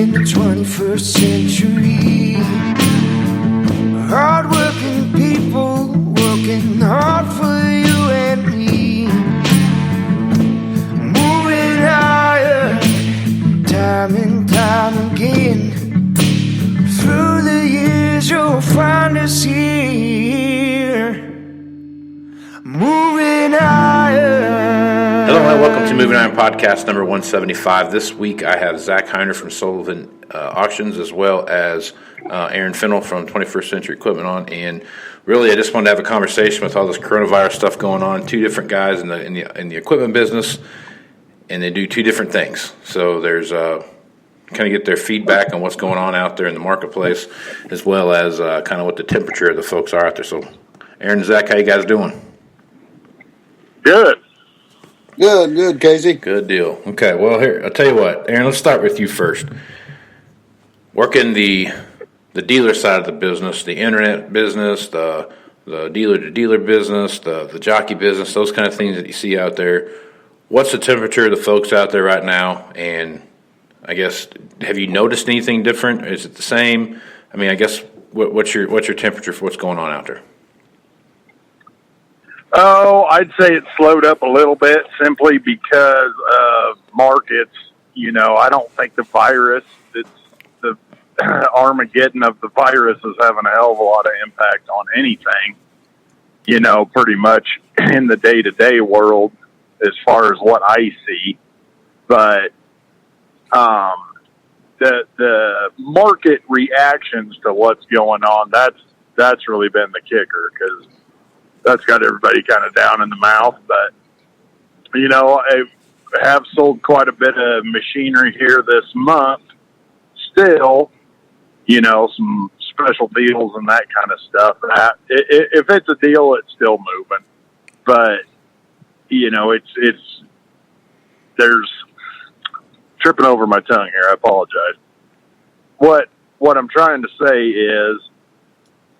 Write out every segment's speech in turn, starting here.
in the 21st century. Hard-working people working hard for you and me. Moving higher, time and time again. Through the years you'll find us here. Moving higher. Hello and welcome to Moving Iron Podcast number 175. This week I have Zach Heiner from Sullivan Auctions as well as Aaron Fennell from 21st Century Equipment on. And really I just wanted to have a conversation with all this coronavirus stuff going on. Two different guys in the equipment business, and they do two different things. So there's kind of get their feedback on what's going on out there in the marketplace, as well as kind of what the temperature of the folks are out there. So Aaron and Zach, how you guys doing? Good, Casey. Good deal. Okay, well, here, I'll tell you what. Aaron, let's start with you first. Working the dealer side of the business, the internet business, the dealer-to-dealer business, the jockey business, those kind of things that you see out there. What's the temperature of the folks out there right now? And I guess, have you noticed anything different? Is it the same? I mean, I guess, what's your temperature for what's going on out there? Oh, I'd say it slowed up a little bit simply because of markets. You know, I don't think the virus, it's the Armageddon of the virus is having a hell of a lot of impact on anything, you know, pretty much in the day-to-day world as far as what I see. But the market reactions to what's going on, that's really been the kicker, because that's got everybody kind of down in the mouth. But, you know, I have sold quite a bit of machinery here this month. Still, you know, some special deals and that kind of stuff. If it's a deal, it's still moving. But, you know, there's tripping over my tongue here. I apologize. What I'm trying to say is,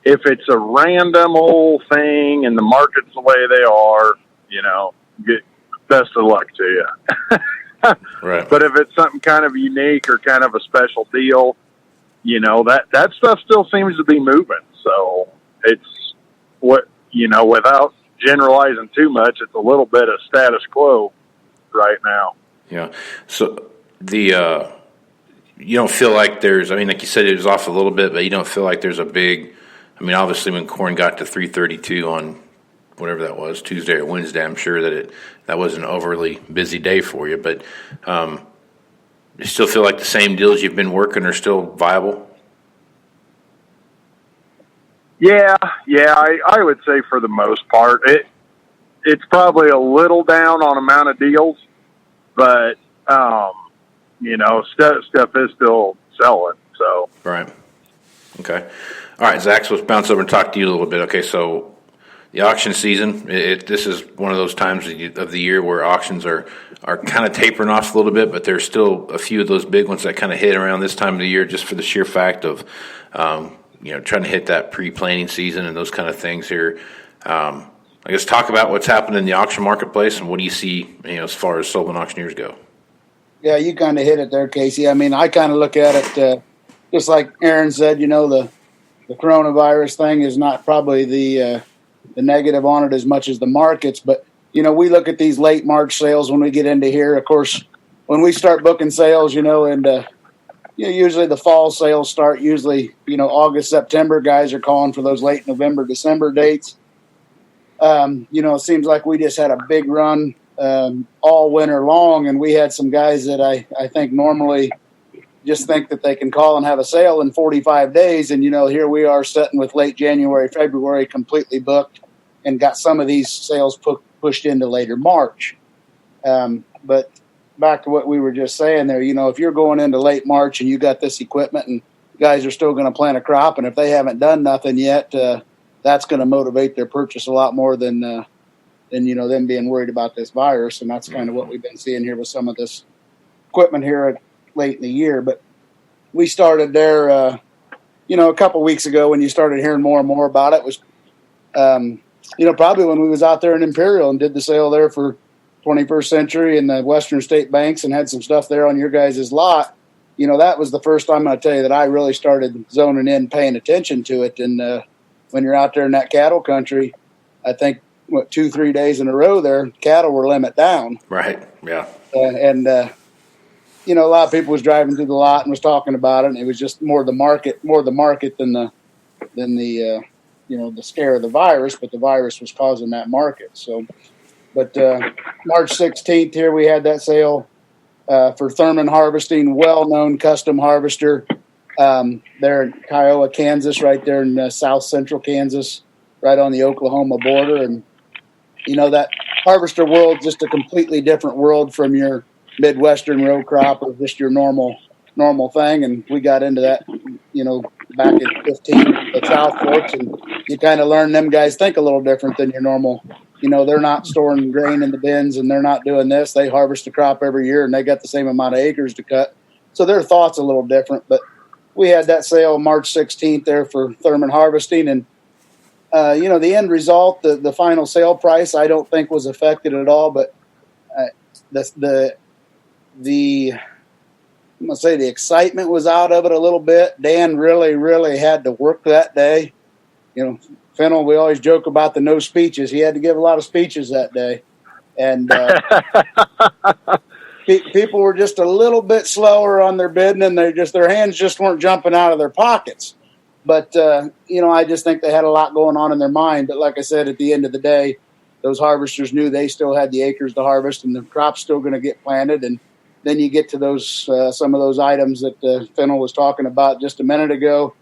if it's a random old thing and the market's the way they are, you know, best of luck to you. Right. But if it's something kind of unique or kind of a special deal, you know, that stuff still seems to be moving. So it's without generalizing too much, it's a little bit of status quo right now. Yeah. So you don't feel like there's, I mean, like you said, it was off a little bit, but you don't feel like there's a big, I mean, obviously when corn got to 332 on whatever that was, Tuesday or Wednesday, I'm sure that was an overly busy day for you. But you still feel like the same deals you've been working are still viable? Yeah, I would say for the most part. It's probably a little down on amount of deals, but, you know, stuff is still selling. So Right. Okay. All right, Zach, so let's bounce over and talk to you a little bit. Okay, so the auction season, this is one of those times of the year where auctions are kind of tapering off a little bit, but there's still a few of those big ones that kind of hit around this time of the year just for the sheer fact of, trying to hit that pre-planning season and those kind of things here. I guess talk about what's happened in the auction marketplace and what do you see, as far as Sullivan auctioneers go? Yeah, you kind of hit it there, Casey. I mean, I kind of look at it just like Aaron said, you know, the coronavirus thing is not probably the negative on it as much as the markets. But, you know, we look at these late March sales when we get into here. Of course, when we start booking sales, you know, and usually the fall sales start usually, you know, August, September. Guys are calling for those late November, December dates. You know, it seems like we just had a big run all winter long, and we had some guys that I think normally just think that they can call and have a sale in 45 days. And, you know, here we are sitting with late January, February completely booked and got some of these sales pushed into later March. But back to what we were just saying there, you know, if you're going into late March and you got this equipment and guys are still going to plant a crop, and if they haven't done nothing yet, that's going to motivate their purchase a lot more than, you know, them being worried about this virus. And that's kind of what we've been seeing here with some of this equipment here late in the year. But we started there, you know, a couple weeks ago when you started hearing more and more about it was, you know, probably when we was out there in Imperial and did the sale there for 21st Century and the Western State Banks and had some stuff there on your guys' lot. that was the first time I tell you that I really started zoning in, paying attention to it. And when you're out there in that cattle country, I think 2-3 days in a row there, cattle were limit down. Right. Yeah. A lot of people was driving through the lot and was talking about it, and it was just more the market than the the scare of the virus. But the virus was causing that market. So, but March 16th here we had that sale for Thurman Harvesting, well-known custom harvester. They're in Kiowa, Kansas, right there in south central Kansas, right on the Oklahoma border. And that harvester world is just a completely different world from your Midwestern row crop or just your normal thing. And we got into that, back in 15 at South Forks, and you kind of learn them guys think a little different than your normal. They're not storing grain in the bins, and they're not doing this. They harvest a crop every year, and they got the same amount of acres to cut. So their thoughts a little different. But we had that sale March 16th there for Thurman Harvesting, and the end result, the final sale price, I don't think was affected at all. But the I'm gonna say the excitement was out of it a little bit. Dan really, really had to work that day. Fennel, we always joke about the no speeches. He had to give a lot of speeches that day, and people were just a little bit slower on their bidding, and their hands just weren't jumping out of their pockets. But I just think they had a lot going on in their mind. But like I said, at the end of the day, those harvesters knew they still had the acres to harvest, and the crop's still going to get planted. And then you get to those some of those items that Fennel was talking about just a minute ago.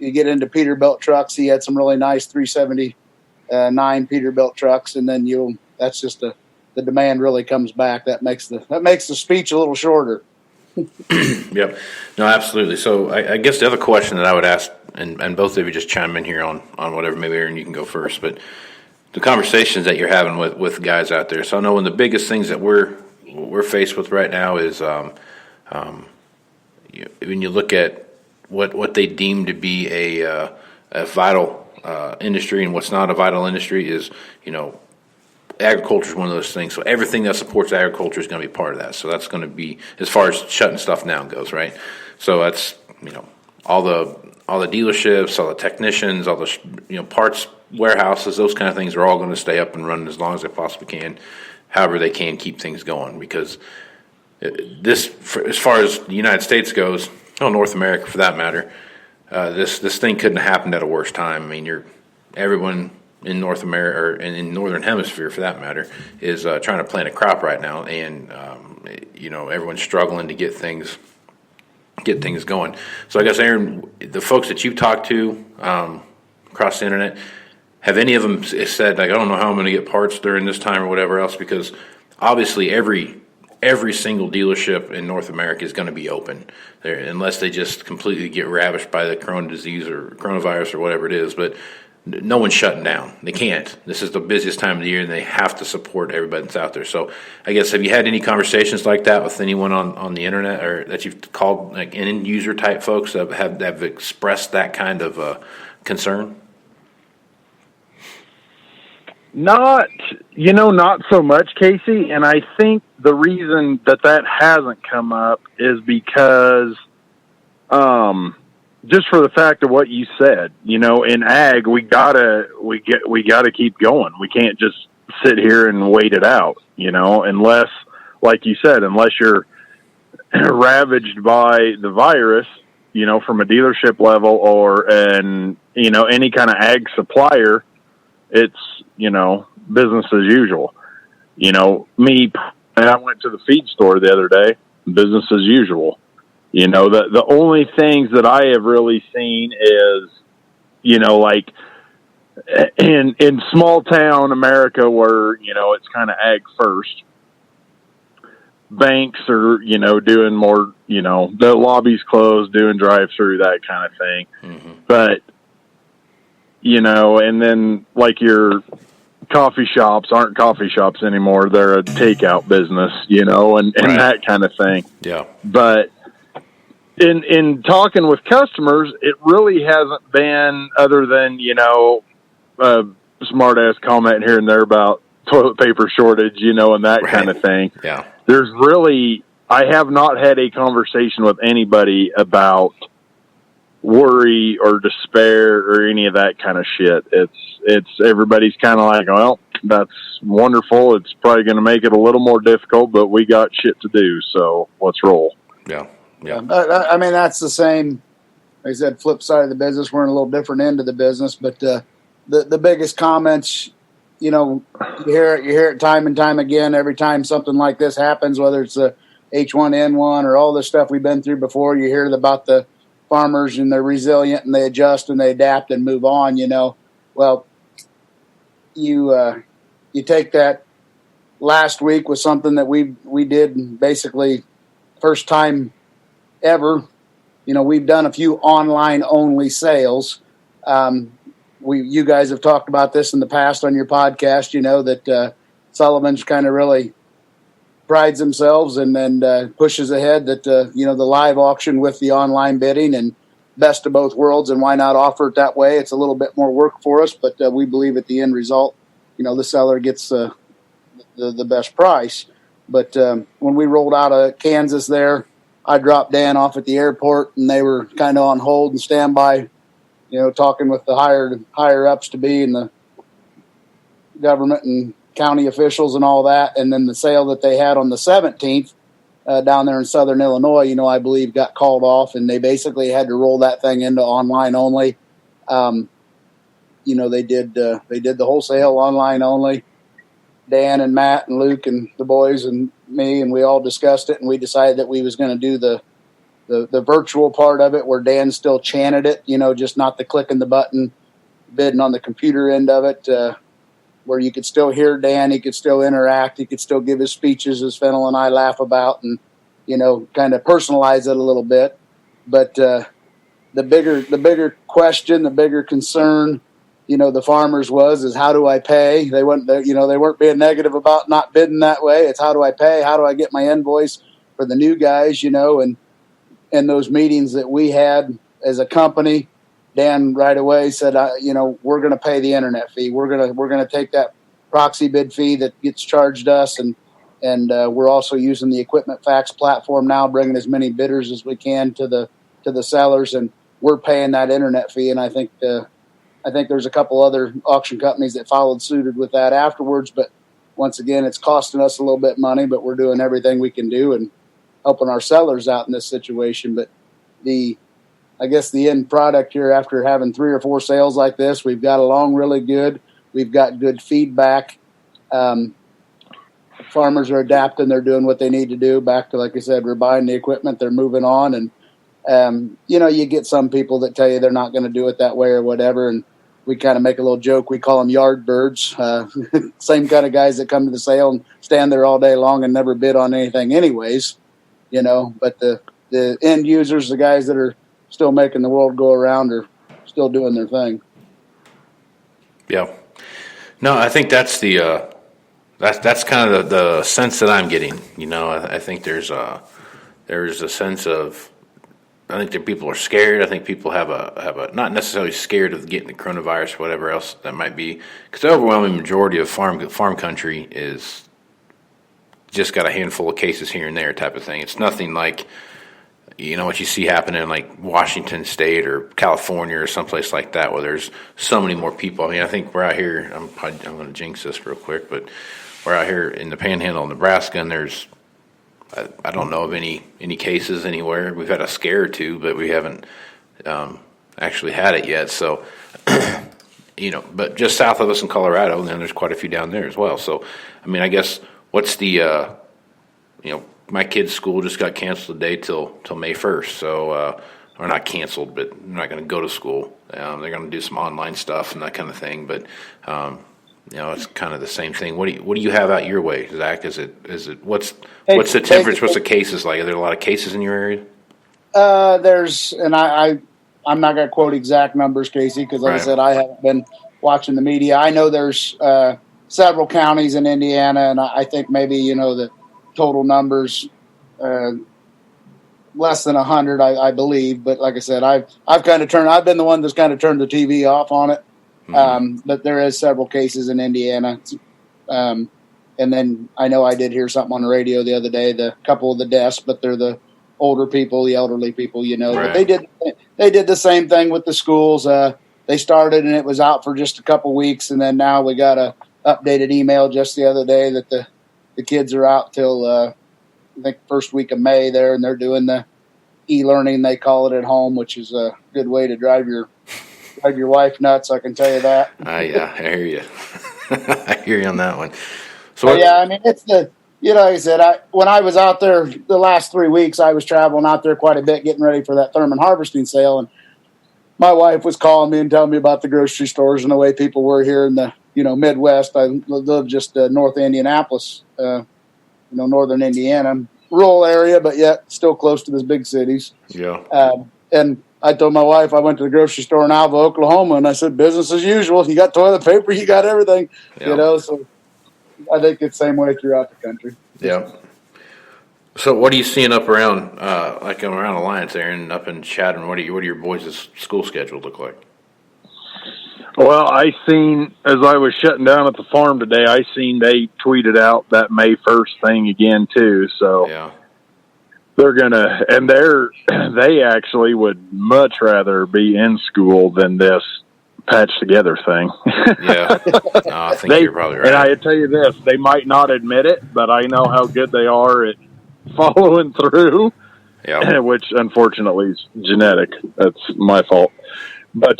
You get into Peterbilt trucks. He had some really nice 379 Peterbilt trucks, and then that's just the demand really comes back. That makes the speech a little shorter. Yep. No, absolutely. So I guess the other question that I would ask, and both of you just chime in here on whatever, maybe Aaron, you can go first, but the conversations that you're having with guys out there. So I know one of the biggest things that we're faced with right now is when you look at what they deem to be a vital industry and what's not a vital industry is, agriculture is one of those things. So everything that supports agriculture is going to be part of that. So that's going to be, as far as shutting stuff down goes, right? So that's, all the dealerships, all the technicians, all the, parts warehouses, those kind of things are all going to stay up and running as long as they possibly can, however they can keep things going. Because as far as the United States goes, North America for that matter, this thing couldn't have happened at a worse time. I mean, everyone in North America, or in Northern Hemisphere for that matter, is trying to plant a crop right now, and everyone's struggling to get things going. So I guess, Aaron, the folks that you've talked to across the internet, have any of them said, like, I don't know how I'm going to get parts during this time or whatever else? Because obviously every single dealership in North America is going to be open there, unless they just completely get ravished by the coronavirus or whatever it is. But no one's shutting down. They can't. This is the busiest time of the year, and they have to support everybody that's out there. So I guess, have you had any conversations like that with anyone on the internet, or that you've called, like, end user type folks that have expressed that kind of concern? Not so much, Casey. And I think the reason that hasn't come up is because, just for the fact of what you said, in ag, we gotta keep going. We can't just sit here and wait it out, unless, like you said, unless you're ravaged by the virus, from a dealership level or any kind of ag supplier. It's, business as usual. I went to the feed store the other day, business as usual. The only things that I have really seen is, like in small town America where, it's kind of ag first. Banks are, doing more, the lobby's closed, doing drive-through, that kind of thing. Mm-hmm. But, and then like your coffee shops aren't coffee shops anymore. They're a takeout business, and that kind of thing. Yeah. But in talking with customers, it really hasn't been, other than, a smart ass comment here and there about toilet paper shortage, and that kind of thing. Yeah. There's really, I have not had a conversation with anybody about worry or despair or any of that kind of shit. It's everybody's kind of like, well, that's wonderful. It's probably going to make it a little more difficult, but we got shit to do, so let's roll. Yeah. Yeah. I mean, that's the same. Like I said, flip side of the business. We're in a little different end of the business, but the biggest comments, you hear it time and time again. Every time something like this happens, whether it's a H1N1 or all this stuff we've been through before, you hear about the farmers and they're resilient and they adjust and they adapt and move on. Well, you take that last week with something that we did basically first time ever. We've done a few online only sales. You guys have talked about this in the past on your podcast. That Sullivan's kind of really prides themselves and pushes ahead that the live auction with the online bidding and best of both worlds, and why not offer it that way? It's a little bit more work for us, but we believe at the end result, the seller gets the best price. But when we rolled out of Kansas there, I dropped Dan off at the airport, and they were kind of on hold and standby, talking with the higher ups to be in the government and county officials and all that. And then the sale that they had on the 17th down there in Southern Illinois, I believe got called off, and they basically had to roll that thing into online only. They did the wholesale online only. Dan and Matt and Luke and the boys and me, and we all discussed it, and we decided that we was going to do the virtual part of it, where Dan still chanted it, just not the clicking the button, bidding on the computer end of it, where you could still hear Dan, he could still interact, he could still give his speeches, as Fennel and I laugh about, and kind of personalize it a little bit. But the bigger question, the bigger concern, the farmers is how do I pay? They weren't being negative about not bidding that way. It's how do I pay? How do I get my invoice for the new guys? And those meetings that we had as a company, Dan right away said, we're going to pay the internet fee. We're going to take that proxy bid fee that gets charged us, and we're also using the Equipment Facts platform now, bringing as many bidders as we can to the sellers, and we're paying that internet fee. And I think there's a couple other auction companies that followed suited with that afterwards. But once again, it's costing us a little bit of money, but we're doing everything we can do and helping our sellers out in this situation. But I guess the end product here, after having 3 or 4 sales like this, we've got along really good. We've got good feedback. Farmers are adapting. They're doing what they need to do. Back to, like I said, we're buying the equipment. They're moving on. And, you get some people that tell you they're not going to do it that way or whatever. And we kind of make a little joke. We call them yard birds. Same kind of guys that come to the sale and stand there all day long and never bid on anything anyways, But the end users, the guys that are still making the world go around, are still doing their thing. Yeah. No, I think that's that's kind of the sense that I'm getting. I think there's a sense of, I think that people are scared. I think people have a not necessarily scared of getting the coronavirus or whatever else that might be, because the overwhelming majority of farm country is just got a handful of cases here and there type of thing. It's nothing like what you see happening in like Washington State or California or someplace like that, where there's so many more people. I mean, I think we're out here. I'm going to jinx this real quick, but we're out here in the Panhandle of Nebraska, and there's I don't know of any cases anywhere. We've had a scare or two, but we haven't actually had it yet. So, but just south of us in Colorado, and then there's quite a few down there as well. So, I mean, I guess what's the, my kid's school just got canceled today till May 1st. So, or not canceled, but they're not going to go to school. They're going to do some online stuff and that kind of thing. But, it's kind of the same thing. What do you have out your way, Zach? Is it what's the temperature? What's the cases like? Are there a lot of cases in your area? There's, and I'm not going to quote exact numbers, Casey, because like I said, I haven't been watching the media. I know there's several counties in Indiana, and I think maybe the total numbers less than 100, I believe. But like I said, I've been the one that's kind of turned the TV off on it. But there is several cases in Indiana. And And then I know I did hear something on the radio the other day, the couple of the deaths, but they're the older people, the elderly people, you know. Right. But they did the same thing with the schools. They started and it was out for just a couple weeks, and then now we got a updated email just the other day that the kids are out till I think first week of May there, and they're doing the e-learning, they call it, at home, which is a good way to drive your wife nuts, I can tell you that. Yeah, I hear you. I hear you on that one. So yeah, I mean, it's like I said, when I was out there the last 3 weeks, I was traveling out there quite a bit, getting ready for that Thurman harvesting sale, and my wife was calling me and telling me about the grocery stores and the way people were here in the Midwest. I live just north of Indianapolis, northern Indiana, rural area, but yet still close to the big cities. Yeah. And I told my wife I went to the grocery store in Alva, Oklahoma, and I said, business as usual. You got toilet paper, you got everything, So I think it's the same way throughout the country. Yeah. So what are you seeing up around, around Alliance, Aaron, up in Chatham? What do your boys' school schedule look like? Well, I seen, as I was shutting down at the farm today, I seen they tweeted out that May 1st thing again too. So yeah. They're gonna, and they actually would much rather be in school than this patched together thing. Yeah, no, I think you're probably right. And I tell you this, they might not admit it, but I know how good they are at following through. Yeah, which unfortunately is genetic. That's my fault. But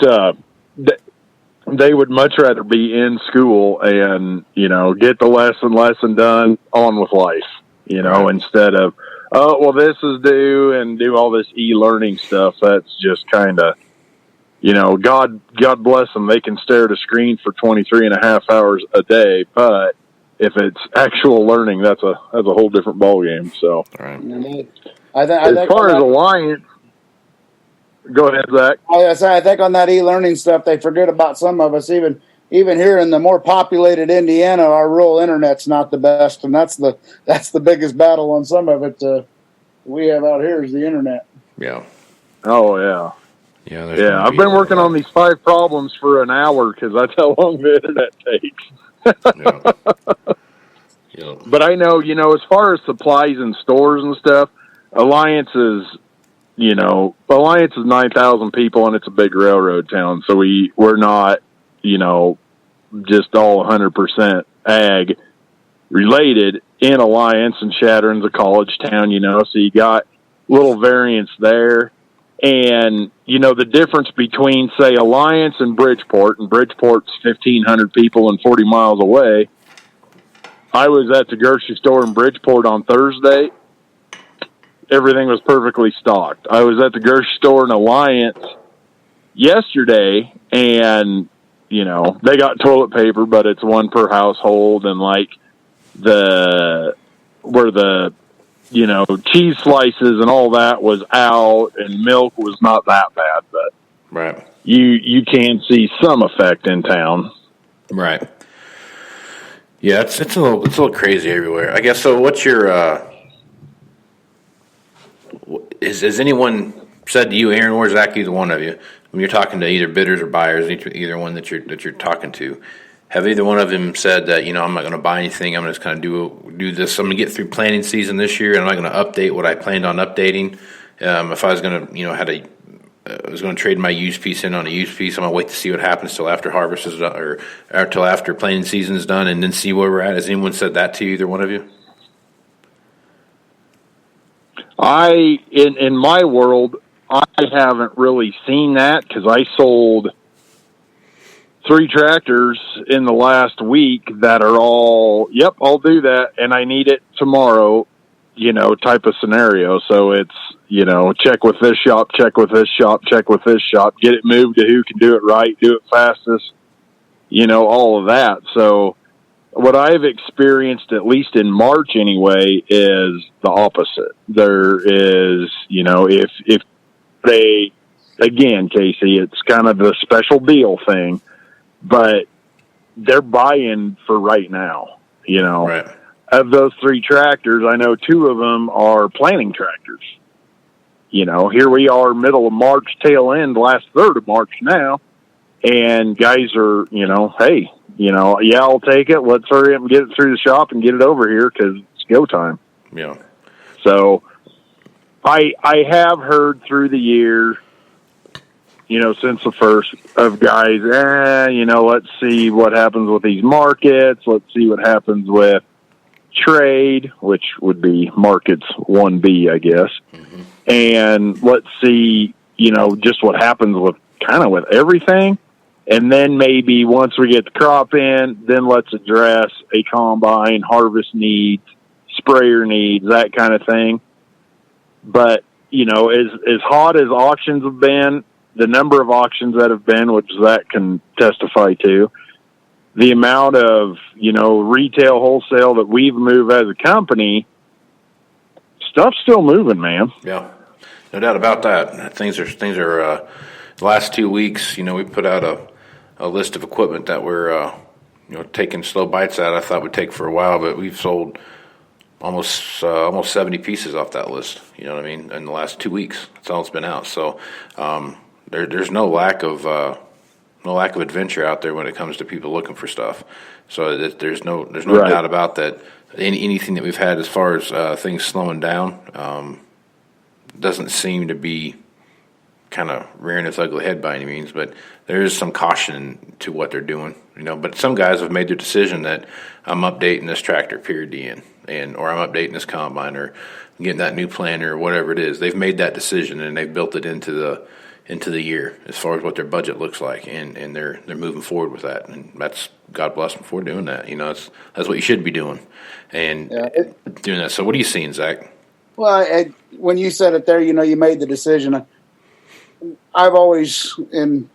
they would much rather be in school and get the lesson done, on with life. Right. Instead of this is due and do all this e-learning stuff. That's just kind of, God bless them. They can stare at a screen for 23 and a half hours a day. But if it's actual learning, that's a whole different ballgame. So, right. As far as Alliance, go ahead, Zach. I think on that e-learning stuff, they forget about some of us. Even here in the more populated Indiana, our rural internet's not the best, and that's the biggest battle on some of it. We have out here is the internet. Yeah. Oh yeah. Yeah. I've been working on these 5 problems for an hour because that's how long the internet takes. Yeah. But I know, as far as supplies and stores and stuff, Alliance is 9,000 people and it's a big railroad town. So we're not, just all 100% ag related in Alliance, and Chadron's a college town, so you got little variance there. And, the difference between, say, Alliance and Bridgeport's 1,500 people and 40 miles away. I was at the grocery store in Bridgeport on Thursday. Everything was perfectly stocked. I was at the grocery store in Alliance yesterday, and, they got toilet paper, but it's one per household, and cheese slices and all that was out, and milk was not that bad, but right. You can see some effect in town. Right. Yeah, it's a little crazy everywhere, I guess. So what's your has anyone said to you, Aaron, or Zach, either one of you, when you're talking to either bidders or buyers, either one that you're talking to, have either one of them said that, I'm not going to buy anything, I'm just kind of do this, I'm going to get through planting season this year, and I'm not going to update what I planned on updating? If I was going to, I was going to trade my used piece in on a used piece, I'm going to wait to see what happens till after harvest is done, or till after planting season is done, and then see where we're at. Has anyone said that to you, either one of you? In my world, I haven't really seen that because I sold 3 tractors in the last week that are all, yep, I'll do that, and I need it tomorrow, type of scenario. So it's, check with this shop, check with this shop, check with this shop, get it moved to who can do it right, do it fastest, all of that. So what I've experienced, at least in March anyway, is the opposite. There is, if they, again, Casey, it's kind of the special deal thing, but they're buying for right now, Right. Of those 3 tractors, I know 2 of them are planting tractors. Here we are, middle of March, tail end, last third of March now, and guys are, hey, yeah, I'll take it. Let's hurry up and get it through the shop and get it over here because it's go time. Yeah. So I have heard through the year, since the first of guys, let's see what happens with these markets. Let's see what happens with trade, which would be markets 1B, I guess. Mm-hmm. And let's see, just what happens with everything. And then maybe once we get the crop in, then let's address a combine, harvest needs, sprayer needs, that kind of thing. But, as hot as auctions have been, the number of auctions that have been, which Zach can testify to, the amount of, retail, wholesale that we've moved as a company, stuff's still moving, man. Yeah, no doubt about that. Things are the last 2 weeks, we put out a list of equipment that we're, taking slow bites at. I thought would take for a while, but we've sold almost 70 pieces off that list. You know what I mean? In the last 2 weeks, that's all it's been out. So there's no lack of adventure out there when it comes to people looking for stuff. So there's no right. doubt about that. Anything that we've had as far as things slowing down doesn't seem to be kind of rearing its ugly head by any means, but there is some caution to what they're doing, but some guys have made their decision that I'm updating this tractor period to end, or I'm updating this combine, or getting that new planter, or whatever it is. They've made that decision and they've built it into the year as far as what their budget looks like, and they're moving forward with that, and that's, God bless them for doing that. That's what you should be doing, and doing that. So what are you seeing, Zach? Well, when you said it there, you made the decision. I've always, when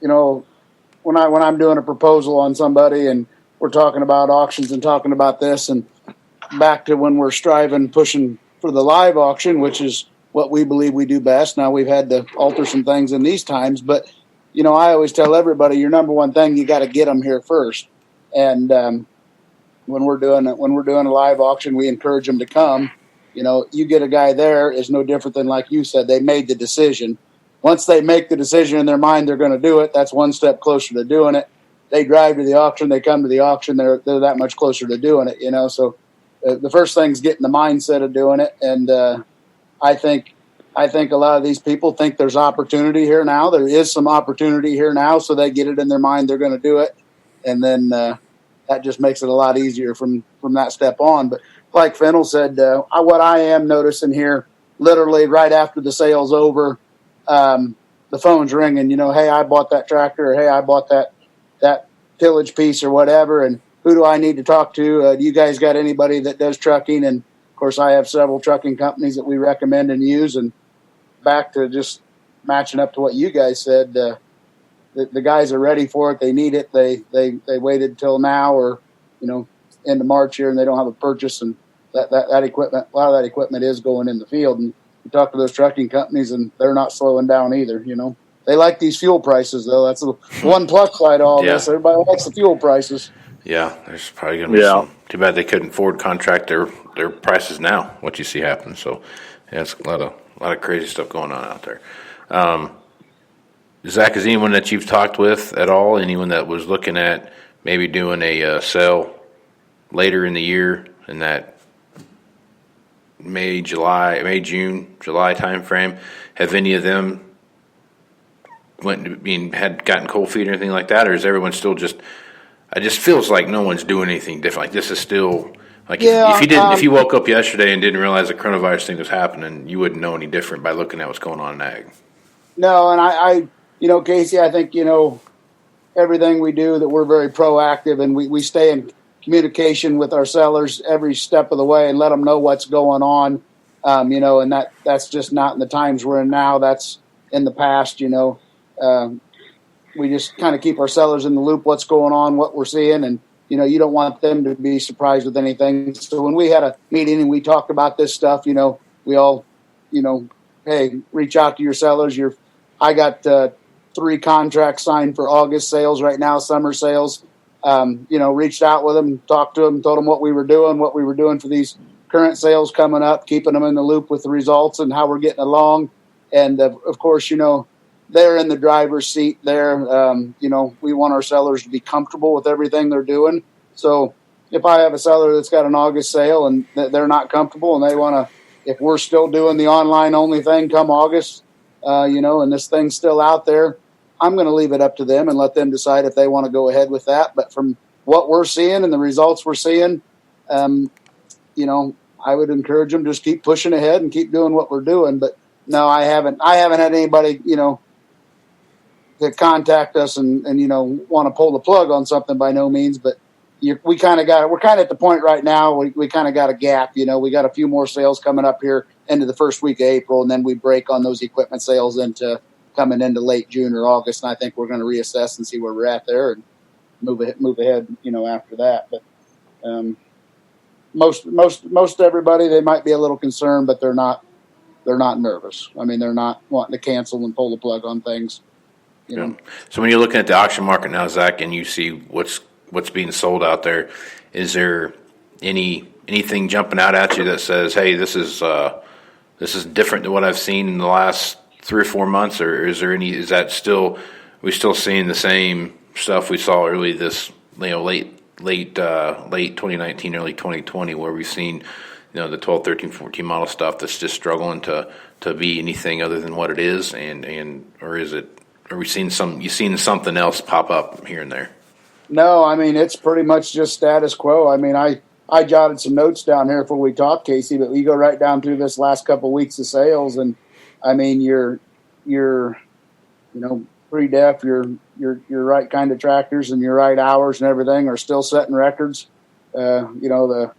I'm doing a proposal on somebody and we're talking about auctions and talking about this, and back to when we're pushing for the live auction, which is what we believe we do best. Now we've had to alter some things in these times, but I always tell everybody, your number one thing, you got to get them here first. And when we're doing a live auction, we encourage them to come. You get a guy there is no different than, like you said, they made the decision. Once they make the decision in their mind, they're going to do it. That's one step closer to doing it. They drive to the auction, they come to the auction, they're that much closer to doing it. So the first thing's getting the mindset of doing it. And I think a lot of these people think there's opportunity here now. There is some opportunity here now, so they get it in their mind they're going to do it, and then that just makes it a lot easier from that step on. But like Fennel said, what I am noticing here, literally right after the sale's over, the phone's ringing. Hey, I bought that tractor, or hey, I bought that tillage piece or whatever, and who do I need to talk to? Do you guys got anybody that does trucking? And of course, I have several trucking companies that we recommend and use. And back to just matching up to what you guys said, the guys are ready for it. They need it. They waited till now, or into March here, and they don't have a purchase. And that equipment, a lot of that equipment is going in the field. And you talk to those trucking companies, and they're not slowing down either. They like these fuel prices, though. That's the one plus side to all this. Everybody likes the fuel prices. Yeah, there's probably going to be some. Too bad they couldn't forward contract their prices now. What you see happen. So, yeah, it's a lot of crazy stuff going on out there. Zach, is anyone that you've talked with at all? Anyone that was looking at maybe doing a sale later in the year in that May, June, July time frame? Have any of them had gotten cold feet or anything like that, or is everyone still just? It just feels like no one's doing anything different. Like this is still like if you woke up yesterday and didn't realize the coronavirus thing was happening, you wouldn't know any different by looking at what's going on in ag. No, and I Casey, I think everything we do that we're very proactive, and we stay in communication with our sellers every step of the way and let them know what's going on. And that's just not in the times we're in now. That's in the past. We just kind of keep our sellers in the loop, what's going on, what we're seeing, and you don't want them to be surprised with anything. So when we had a meeting and we talked about this stuff, we all, hey, reach out to your sellers. I got 3 contracts signed for August sales right now, summer sales. Reached out with them, talked to them, told them what we were doing for these current sales coming up, keeping them in the loop with the results and how we're getting along. And of course, they're in the driver's seat there. We want our sellers to be comfortable with everything they're doing. So if I have a seller that's got an August sale and they're not comfortable and they want to, if we're still doing the online only thing come August, and this thing's still out there, I'm going to leave it up to them and let them decide if they want to go ahead with that. But from what we're seeing and the results we're seeing, I would encourage them just keep pushing ahead and keep doing what we're doing. But no, I haven't had anybody, to contact us and want to pull the plug on something by no means. But we're kind of at the point right now. We kind of got a gap. We got a few more sales coming up here into the first week of April, and then we break on those equipment sales into coming into late June or August. And I think we're going to reassess and see where we're at there and move ahead. After that. But most everybody, they might be a little concerned, but they're not nervous. I mean, they're not wanting to cancel and pull the plug on things. Yeah. So when you're looking at the auction market now, Zach, and you see what's being sold out there, is there anything jumping out at you that says, "Hey, this is different than what I've seen in the last 3 or 4 months," or is that still we still seeing the same stuff we saw early this late 2019, early 2020, where we've seen the 12, 13, 14 model stuff that's just struggling to be anything other than what it is, or is it? Are we seeing something else pop up here and there? No, I mean, it's pretty much just status quo. I mean, I jotted some notes down here before we talked, Casey, but we go right down through this last couple of weeks of sales, and I mean, your pre-def, your right kind of tractors and your right hours and everything are still setting records. The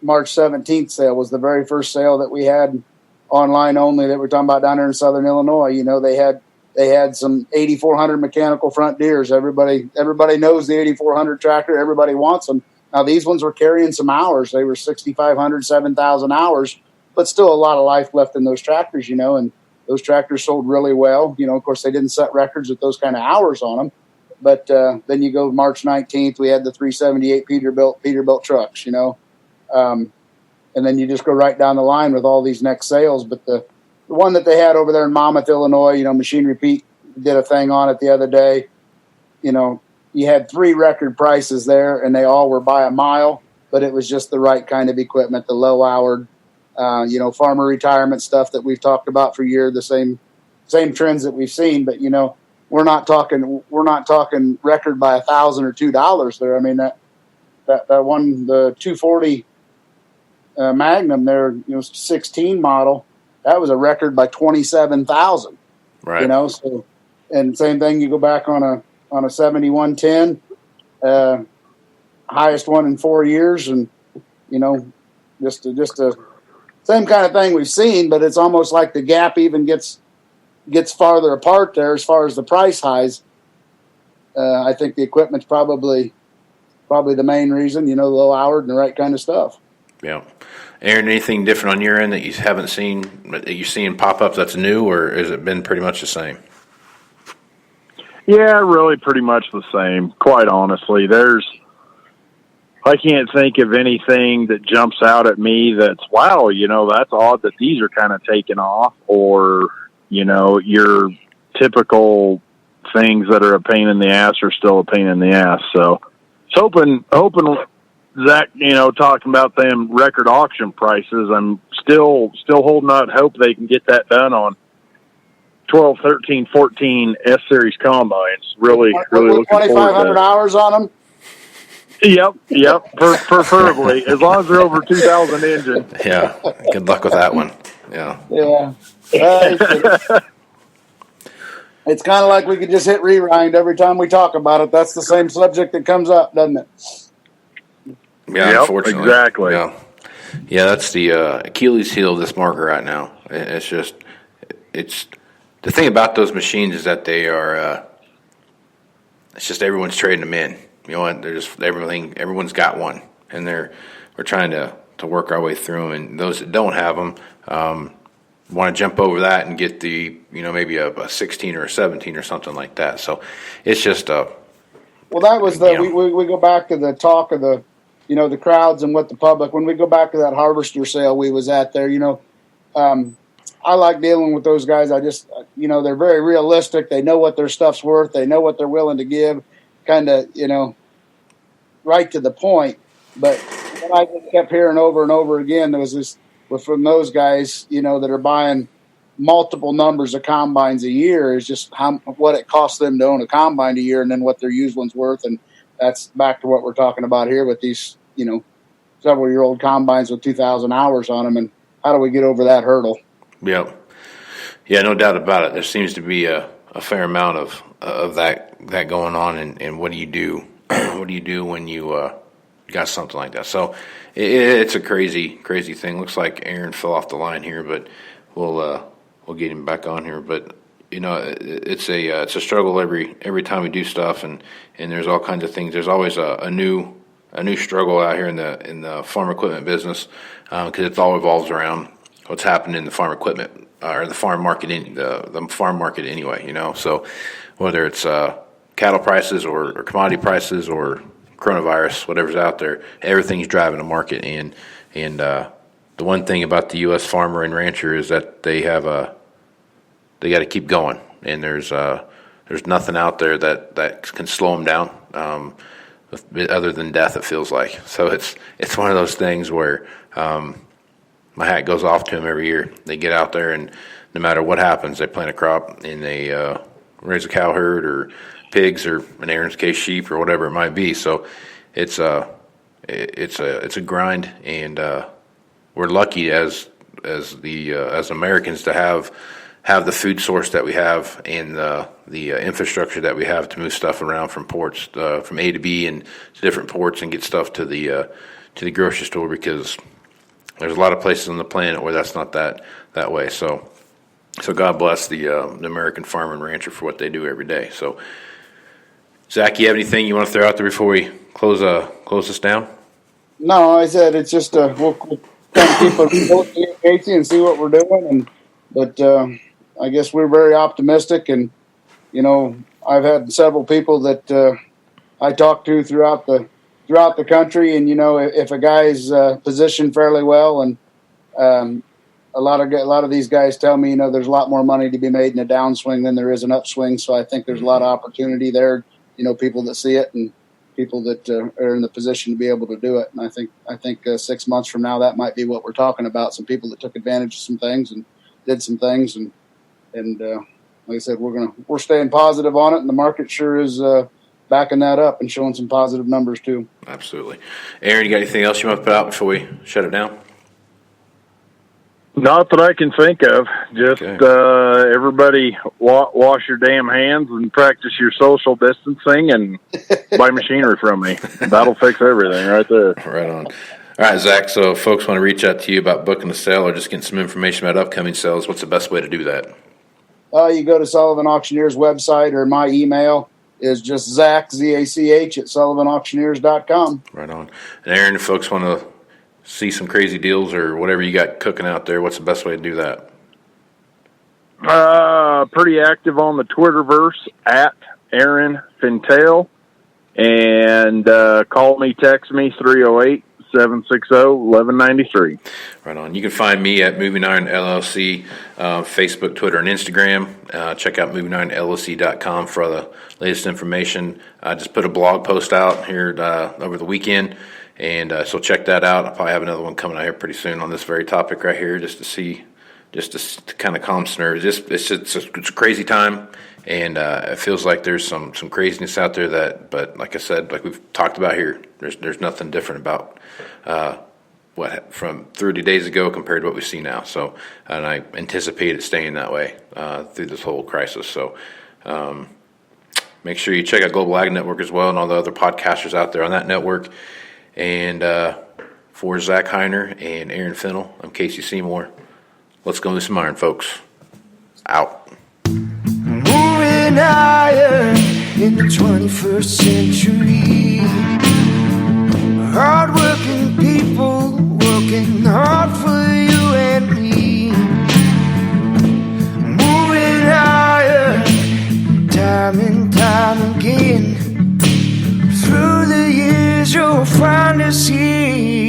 March 17th sale was the very first sale that we had online only that we're talking about down there in Southern Illinois. They had some 8,400 mechanical front deers. Everybody knows the 8,400 tractor. Everybody wants them. Now, these ones were carrying some hours. They were 6,500, 7,000 hours, but still a lot of life left in those tractors, and those tractors sold really well. Of course, they didn't set records with those kind of hours on them. But then you go March 19th, we had the 378 Peterbilt trucks, and then you just go right down the line with all these next sales. But the one that they had over there in Monmouth, Illinois, Machine Repeat did a thing on it the other day. You had 3 record prices there, and they all were by a mile, but it was just the right kind of equipment, the low-hour, farmer retirement stuff that we've talked about for years, the same trends that we've seen. But we're not talking record by $1,000 or $2 there. I mean that one, the 240 Magnum there, 16 model. That was a record by 27,000. Right. So, and same thing, you go back on a 7110, highest one in 4 years, and just a same kind of thing we've seen, but it's almost like the gap even gets farther apart there as far as the price highs. I think the equipment's probably the main reason, low hour and the right kind of stuff. Yeah. Aaron, anything different on your end that you haven't seen, that you're seeing pop up that's new, or has it been pretty much the same? Yeah, really pretty much the same, quite honestly. I can't think of anything that jumps out at me that's, wow, that's odd that these are kind of taking off, or, your typical things that are a pain in the ass are still a pain in the ass. So it's hoping Zach, talking about them record auction prices, I'm still holding out hope they can get that done on 12, 13, 14 S-Series combines. Really looking 2,500 hours on them? Yep. Preferably, as long as they're over 2,000 engine. Yeah, good luck with that one. Yeah. It's kind of like we could just hit rewind every time we talk about it. That's the same subject that comes up, doesn't it? Yeah, unfortunately. Exactly. Yeah, that's the Achilles heel of this market right now. It's the thing about those machines is that they are. It's just everyone's trading them in. They're just everyone's got one, and we're trying to work our way through them. And those that don't have them want to jump over that and get the maybe a 16 or a 17 or something like that. So it's just well, that was we go back to the talk of the the crowds and what the public, when we go back to that harvester sale we was at there, I like dealing with those guys. I just, they're very realistic. They know what their stuff's worth. They know what they're willing to give, kind of, right to the point. But what I just kept hearing over and over again was this, from those guys, that are buying multiple numbers of combines a year, is just what it costs them to own a combine a year, and then what their used one's worth. And that's back to what we're talking about here with these, several-year-old combines with 2,000 hours on them. And how do we get over that hurdle? Yeah, no doubt about it. There seems to be a fair amount of that going on. And what do you do? What do you do when you got something like that? So it's a crazy thing. Looks like Aaron fell off the line here, but we'll get him back on here. But it's a struggle every time we do stuff, and there's all kinds of things. There's always a new struggle out here in the farm equipment business, because it all revolves around what's happening in the farm equipment or the farm market, the farm market anyway. So whether it's cattle prices or commodity prices or coronavirus, whatever's out there, everything's driving the market. And the one thing about the U.S. farmer and rancher is that they got to keep going, and there's nothing out there that can slow them down, other than death, it feels like. So it's one of those things where my hat goes off to them every year. They get out there, and no matter what happens, they plant a crop and they raise a cow herd or pigs, or in Aaron's case, sheep, or whatever it might be. So it's a grind, and we're lucky as Americans to have the food source that we have, and the infrastructure that we have to move stuff around from ports, from A to B, and to different ports, and get stuff to the grocery store, because there's a lot of places on the planet where that's not that way. So God bless the American farmer and rancher for what they do every day. So, Zach, you have anything you want to throw out there before we close this down? No, I said it's just we'll kind of keep it Casey and see what we're doing, but I guess we're very optimistic, and I've had several people that I talked to throughout the country, and if a guy's positioned fairly well, and a lot of these guys tell me there's a lot more money to be made in a downswing than there is an upswing. So I think there's a lot of opportunity there. People that see it, and people that are in the position to be able to do it. And I think 6 months from now, that might be what we're talking about. Some people that took advantage of some things and did some things, and like I said, we're staying positive on it, and the market sure is backing that up and showing some positive numbers too. Absolutely. Aaron, you got anything else you want to put out before we shut it down? Not that I can think of. Just okay. Everybody wash your damn hands and practice your social distancing and buy machinery from me. That'll fix everything right there. Right on. All right, Zach, so if folks want to reach out to you about booking a sale or just getting some information about upcoming sales, what's the best way to do that? You go to Sullivan Auctioneers website, or my email is just Zach, Z-A-C-H, at sullivanauctioneers.com. Right on. And Aaron, if folks want to see some crazy deals or whatever you got cooking out there, what's the best way to do that? Pretty active on the Twitterverse at Aaron Fintel, and call me, text me, 308-760-1193. Right on. You can find me at Moving Iron LLC, Facebook, Twitter, and Instagram. Check out movingironllc.com for the latest information. I just put a blog post out here over the weekend, and so check that out. I'll probably have another one coming out here pretty soon on this very topic right here, just to kind of calm some nerves. It's a crazy time, and it feels like there's some craziness out there but like I said, like we've talked about here, there's nothing different about what from 30 days ago compared to what we see now. So, and I anticipate it staying that way through this whole crisis. So, make sure you check out Global Ag Network as well, and all the other podcasters out there on that network. And for Zach Heiner and Aaron Fennell, I'm Casey Seymour. Let's go with some iron, folks. Out. Moving higher in the 21st century. Hard-working people working hard for you and me. Moving higher, time and time again. Through the years you'll find us here.